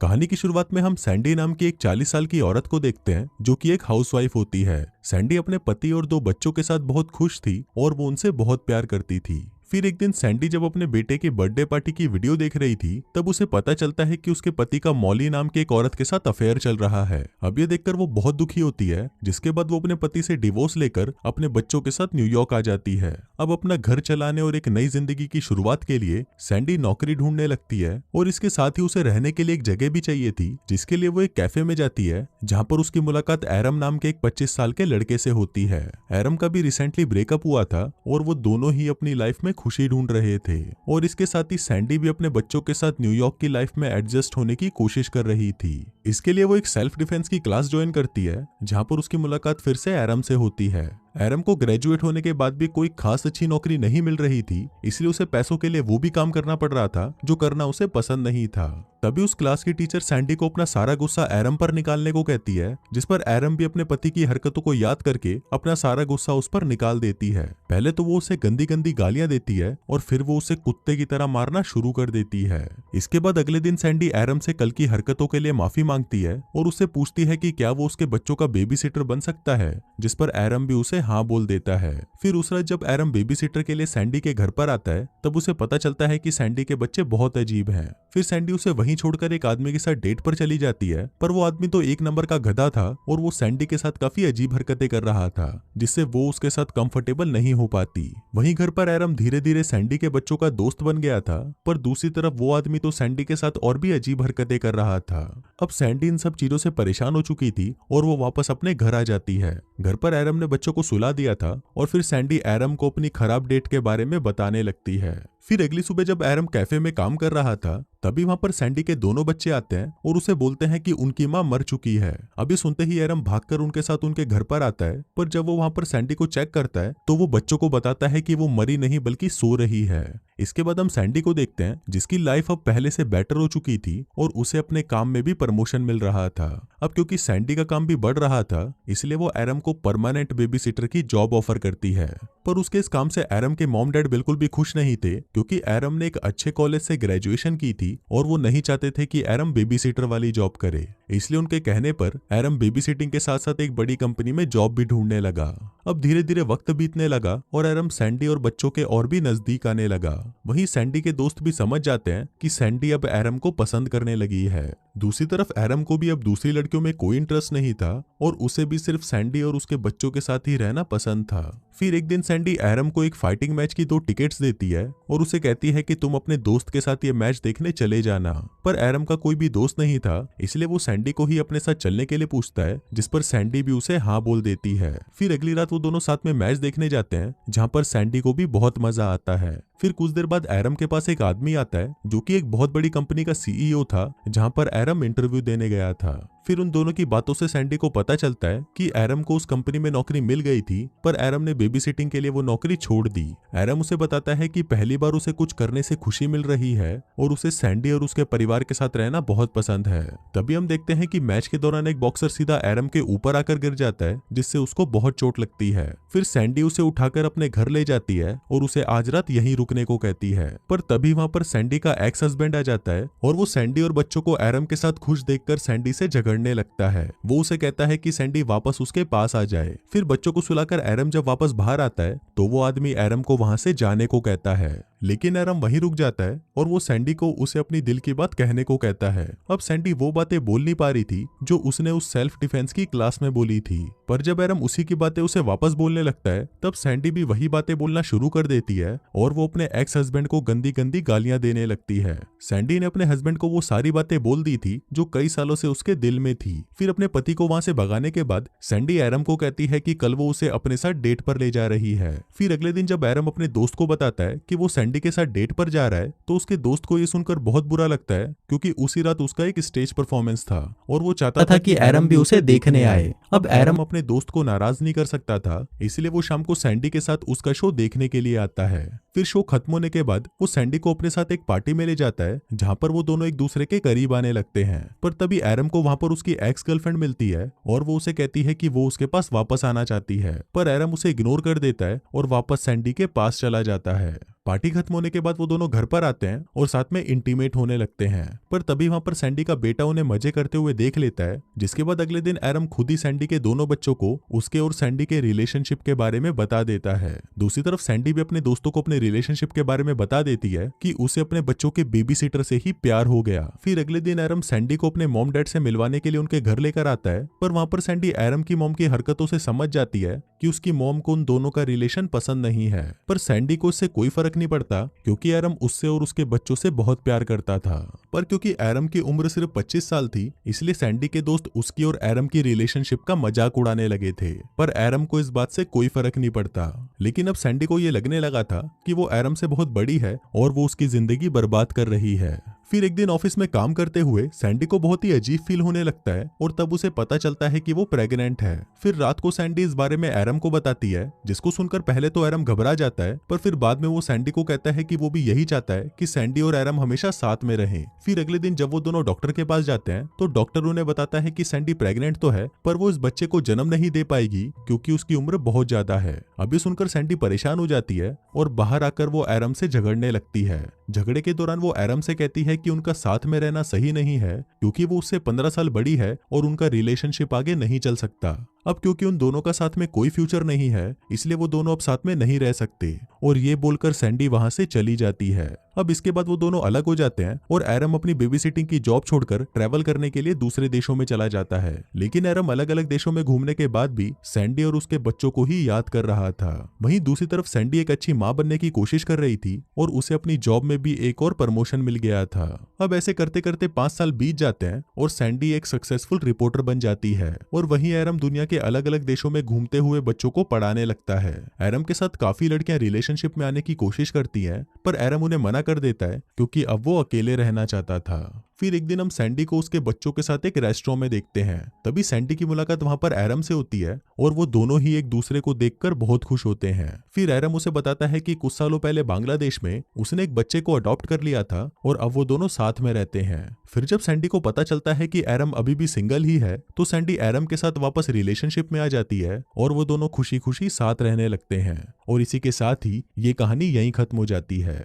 कहानी की शुरुआत में हम सैंडी नाम की एक 40 साल की औरत को देखते हैं जो कि एक हाउसवाइफ होती है। सैंडी अपने पति और 2 बच्चों के साथ बहुत खुश थी और वो उनसे बहुत प्यार करती थी। फिर एक दिन सैंडी जब अपने बेटे की बर्थडे पार्टी की वीडियो देख रही थी तब उसे पता चलता है कि उसके पति का मॉली नाम की एक औरत के साथ अफेयर चल रहा है। अब ये देखकर वो बहुत दुखी होती है, जिसके बाद वो अपने पति से डिवोर्स लेकर अपने बच्चों के साथ न्यूयॉर्क आ जाती है। अब अपना घर चलाने और एक नई जिंदगी की शुरुआत के लिए सैंडी नौकरी ढूंढने लगती है और इसके साथ ही उसे रहने के लिए एक जगह भी चाहिए थी, जिसके लिए वो एक कैफे में जाती है जहाँ पर उसकी मुलाकात एरम नाम के एक 25 साल के लड़के से होती है। एरम का भी रिसेंटली ब्रेकअप हुआ था और वो दोनों ही अपनी लाइफ में खुशी ढूंढ रहे थे और इसके साथ ही सैंडी भी अपने बच्चों के साथ न्यूयॉर्क की लाइफ में एडजस्ट होने की कोशिश कर रही थी। इसके लिए वो एक सेल्फ डिफेंस की क्लास ज्वाइन करती है जहाँ पर उसकी मुलाकात फिर से एरम से होती है। एरम को ग्रेजुएट होने के बाद भी कोई खास अच्छी नौकरी नहीं मिल रही थी, इसलिए उसे पैसों के लिए वो भी काम करना पड़ रहा था जो करना उसे पसंद नहीं था। तभी उस क्लास की टीचर सैंडी को अपना सारा गुस्सा एरम पर निकालने को कहती है, जिस पर एरम भी अपने पति की हरकतों को याद करके अपना सारा गुस्सा उस पर निकाल देती है। पहले तो वो उसे गंदी गंदी गालियां देती है और फिर वो उसे कुत्ते की तरह मारना शुरू कर देती है। इसके बाद अगले दिन सैंडी एरम से कल की हरकतों के लिए माफी मांगती है और उससे पूछती है कि क्या वो उसके बच्चों का बेबी सिटर बन सकता है, जिस पर एरम भी उसे हाँ बोल देता है। फिर उस रात जब एरम बेबी सिटर के लिए सैंडी के घर पर आता है तब उसे पता चलता है कि सैंडी के बच्चे बहुत अजीब हैं। फिर सैंडी उसे वहीं छोड़कर एक आदमी के साथ डेट पर चली जाती है, पर वो आदमी तो एक नंबर का गधा था और वो सैंडी के साथ काफी अजीब हरकतें कर रहा था, जिससे वो उसके साथ कंफर्टेबल नहीं हो पाती। वहीं घर पर एरम धीरे धीरे सैंडी के बच्चों का दोस्त बन गया था, पर दूसरी तरफ वो आदमी तो सैंडी के साथ और भी अजीब हरकतें कर रहा था। अब सैंडी इन सब चीजों से परेशान हो चुकी थी और वो वापस अपने घर आ जाती है। घर पर एरम ने बच्चों को सुला दिया था और फिर सैंडी एरम को अपनी खराब डेट के बारे में बताने लगती है। फिर अगली सुबह जब एरम कैफे में काम कर रहा था तभी वहां पर सैंडी के दोनों बच्चे आते हैं और उसे बोलते हैं कि उनकी मां मर चुकी है। अभी सुनते ही एरम भागकर उनके साथ उनके घर पर आता है, पर जब वो वहां पर सैंडी को चेक करता है तो वो बच्चों को बताता है कि वो मरी नहीं बल्कि सो रही है। इसके बाद हम सैंडी को देखते हैं जिसकी लाइफ अब पहले से बेटर हो चुकी थी और उसे अपने काम में भी प्रमोशन मिल रहा था। अब क्योंकि सैंडी का काम भी बढ़ रहा था इसलिए वो एरम को परमानेंट बेबी सिटर की जॉब ऑफर करती है, पर उसके इस काम से एरम के मॉम डैड बिल्कुल भी खुश नहीं थे, क्योंकि एरम ने एक अच्छे कॉलेज से ग्रेजुएशन की थी और वो नहीं चाहते थे कि एरम बेबी सिटर वाली जॉब करे। इसलिए उनके कहने पर एरम बेबी सिटिंग के साथ साथ एक बड़ी कंपनी में जॉब भी ढूंढने लगा। अब धीरे धीरे वक्त बीतने लगा और एरम सैंडी और बच्चों के और भी नजदीक आने लगा। वहीं सैंडी के दोस्त भी समझ जाते हैं कि सैंडी अब एरम को पसंद करने लगी है। दूसरी तरफ एरम को भी अब दूसरी लड़कियों में कोई इंटरेस्ट नहीं था और उसे भी सिर्फ सैंडी और उसके बच्चों के साथ ही रहना पसंद था। फिर एक दिन सैंडी एरम को एक फाइटिंग मैच की 2 टिकट्स देती है और उसे कहती है कि तुम अपने दोस्त के साथ ये मैच देखने चले जाना, पर एरम का कोई भी दोस्त नहीं था, इसलिए वो सैंडी को ही अपने साथ चलने के लिए पूछता है, जिस पर सैंडी भी उसे हाँ बोल देती है। फिर अगली रात वो दोनों साथ में मैच देखने जाते हैं, जहाँ पर सैंडी को भी बहुत मजा आता है। फिर कुछ देर बाद एरम के पास एक आदमी आता है जो कि एक बहुत बड़ी कंपनी का सीईओ था, जहां पर एरम इंटरव्यू देने गया था। फिर उन दोनों की बातों से सैंडी को पता चलता है कि एरम को उस कंपनी में नौकरी मिल गई थी, पर एरम ने बेबी सिटिंग के लिए वो नौकरी छोड़ दी। एरम उसे बताता है कि पहली बार उसे कुछ करने से खुशी मिल रही है और उसे सैंडी और उसके परिवार के साथ रहना बहुत पसंद है। तभी हम देखते हैं कि मैच के दौरान एक बॉक्सर सीधा एरम के ऊपर आकर गिर जाता है, जिससे उसको बहुत चोट लगती है। फिर सैंडी उसे उठाकर अपने घर ले जाती है और उसे आज रात यहीं रुकने को कहती है, पर तभी वहां पर सैंडी का एक्स हस्बैंड आ जाता है और वो सैंडी और बच्चों को एरम के साथ खुश देखकर सैंडी से झगड़ने लगता है। वो उसे कहता है कि सैंडी वापस उसके पास आ जाए। फिर बच्चों को सुलाकर एरम जब वापस बाहर आता है तो वो आदमी एरम को वहां से जाने को कहता है, लेकिन एरम वहीं रुक जाता है और वो सैंडी को उसे अपनी दिल की बात कहने को कहता है। अब सैंडी वो बातें बोल नहीं पा रही थी जो उसने उस सेल्फ डिफेंस की क्लास में बोली थी, पर जब एरम उसी की बातें उसे वापस बोलने लगता है तब सैंडी भी वही बातें बोलना शुरू कर देती है और वो अपने एक्स हस्बैंड को गंदी गंदी गालियां देने लगती है। सैंडी ने अपने हस्बैंड को वो सारी बातें बोल दी थी जो कई सालों से उसके दिल में थी। फिर अपने पति को वहां से भगाने के बाद सैंडी एरम को कहती है कि कल वो उसे अपने साथ डेट पर ले जा रही है। फिर अगले दिन जब एरम अपने दोस्त को बताता है कि वो सैंडी के साथ डेट पर जा रहा है तो उसके दोस्त को ये सुनकर बहुत बुरा लगता है, क्योंकि उसी रात उसका एक स्टेज परफॉर्मेंस था और वो चाहता था कि एरम भी उसे देखने आए। अब एरम अपने दोस्त को नाराज नहीं कर सकता था, इसलिए वो शाम को सैंडी के साथ उसका शो देखने के लिए आता है। फिर शो खत्म होने के बाद वो सैंडी को अपने साथ एक पार्टी में ले जाता है, जहाँ पर वो दोनों एक दूसरे के करीब आने लगते हैं। पर तभी एरम को वहाँ पर उसकी एक्स गर्लफ्रेंड मिलती है और वो उसे कहती है कि वो उसके पास वापस आना चाहती है, पर एरम उसे इग्नोर कर देता है और वापस सैंडी के पास चला जाता है। पार्टी खत्म होने के बाद वो दोनों घर पर आते हैं और साथ में इंटीमेट होने लगते हैं, पर तभी वहां पर सैंडी का बेटा उन्हें मजे करते हुए देख लेता है, जिसके बाद अगले दिन एरम खुद ही सैंडी के दोनों बच्चों को उसके और सैंडी के रिलेशनशिप के बारे में बता देता है। दूसरी तरफ सैंडी भी अपने दोस्तों को अपने रिलेशनशिप के बारे में बता देती है कि उसे अपने बच्चों के बेबी सीटर से ही प्यार हो गया। फिर अगले दिन एरम सैंडी को अपने मॉम डैड से मिलवाने के लिए उनके घर लेकर आता है, पर वहां पर सैंडी एरम की मॉम की हरकतों से समझ जाती है कि उसकी मॉम को उन दोनों का रिलेशन पसंद नहीं है। पर सैंडी को इससे कोई फर्क नहीं पड़ता, क्योंकि एरम उससे और उसके बच्चों से बहुत प्यार करता था। पर क्योंकि एरम की उम्र सिर्फ 25 साल थी, इसलिए सैंडी के दोस्त उसकी और एरम की रिलेशनशिप का मजाक उड़ाने लगे थे, पर एरम को इस बात से कोई फर्क नहीं पड़ता। लेकिन अब सैंडी को ये लगने लगा था कि वो एरम से बहुत बड़ी है और वो उसकी जिंदगी बर्बाद कर रही है। फिर एक दिन ऑफिस में काम करते हुए सैंडी को बहुत ही अजीब फील होने लगता है और तब उसे पता चलता है कि वो प्रेग्नेंट है। फिर रात को सैंडी इस बारे में एरम को बताती है, जिसको सुनकर पहले तो एरम घबरा जाता है, पर फिर बाद में वो सैंडी को कहता है कि वो भी यही चाहता है कि सैंडी और एरम हमेशा साथ में रहें। फिर अगले दिन जब वो दोनों डॉक्टर के पास जाते हैं तो डॉक्टर उन्हें बताता है कि सैंडी प्रेग्नेंट तो है, पर वो इस बच्चे को जन्म नहीं दे पाएगी क्योंकि उसकी उम्र बहुत ज्यादा है। अभी सुनकर सैंडी परेशान हो जाती है और बाहर आकर वो एरम से झगड़ने लगती है। झगड़े के दौरान वो एरम से कहती है कि उनका साथ में रहना सही नहीं है, क्योंकि वो उससे 15 साल बड़ी है और उनका रिलेशनशिप आगे नहीं चल सकता। अब क्योंकि उन दोनों का साथ में कोई फ्यूचर नहीं है, इसलिए वो दोनों अब साथ में नहीं रह सकते, और ये बोलकर सैंडी वहां से चली जाती है। अब इसके बाद वो दोनों अलग हो जाते हैं और एरम अपनी बेबी सिटिंग की जॉब छोड़कर ट्रैवल करने के लिए दूसरे देशों में चला जाता है। लेकिन एरम अलग अलग देशों में घूमने के बाद भी सैंडी और उसके बच्चों को ही याद कर रहा था। वहीं दूसरी तरफ सैंडी एक अच्छी माँ बनने की कोशिश कर रही थी और उसे अपनी जॉब में भी एक और प्रमोशन मिल गया था। अब ऐसे करते करते 5 साल बीत जाते हैं और सैंडी एक सक्सेसफुल रिपोर्टर बन जाती है, और वहीं एरम दुनिया के अलग अलग देशों में घूमते हुए बच्चों को पढ़ाने लगता है। एरम के साथ काफी लड़कियां रिलेशनशिप में आने की कोशिश करती हैं, पर एरम उन्हें मना कर देता है क्योंकि अब वो अकेले रहना चाहता था। फिर एक दिन हम सैंडी को उसके बच्चों के साथ एक रेस्टोरेंट में देखते हैं। तभी सैंडी की मुलाकात वहां पर एरम से होती है और वो दोनों ही एक दूसरे को देखकर बहुत खुश होते हैं। फिर एरम उसे बताता है कि कुछ सालों पहले बांग्लादेश में उसने एक बच्चे को अडॉप्ट कर लिया था और अब वो दोनों साथ में रहते हैं। फिर जब सैंडी को पता चलता है कि एरम अभी भी सिंगल ही है, तो सैंडी एरम के साथ वापस रिलेशनशिप में आ जाती है और वो दोनों खुशी खुशी साथ रहने लगते हैं। और इसी के साथ ही ये कहानी यहीं खत्म हो जाती है।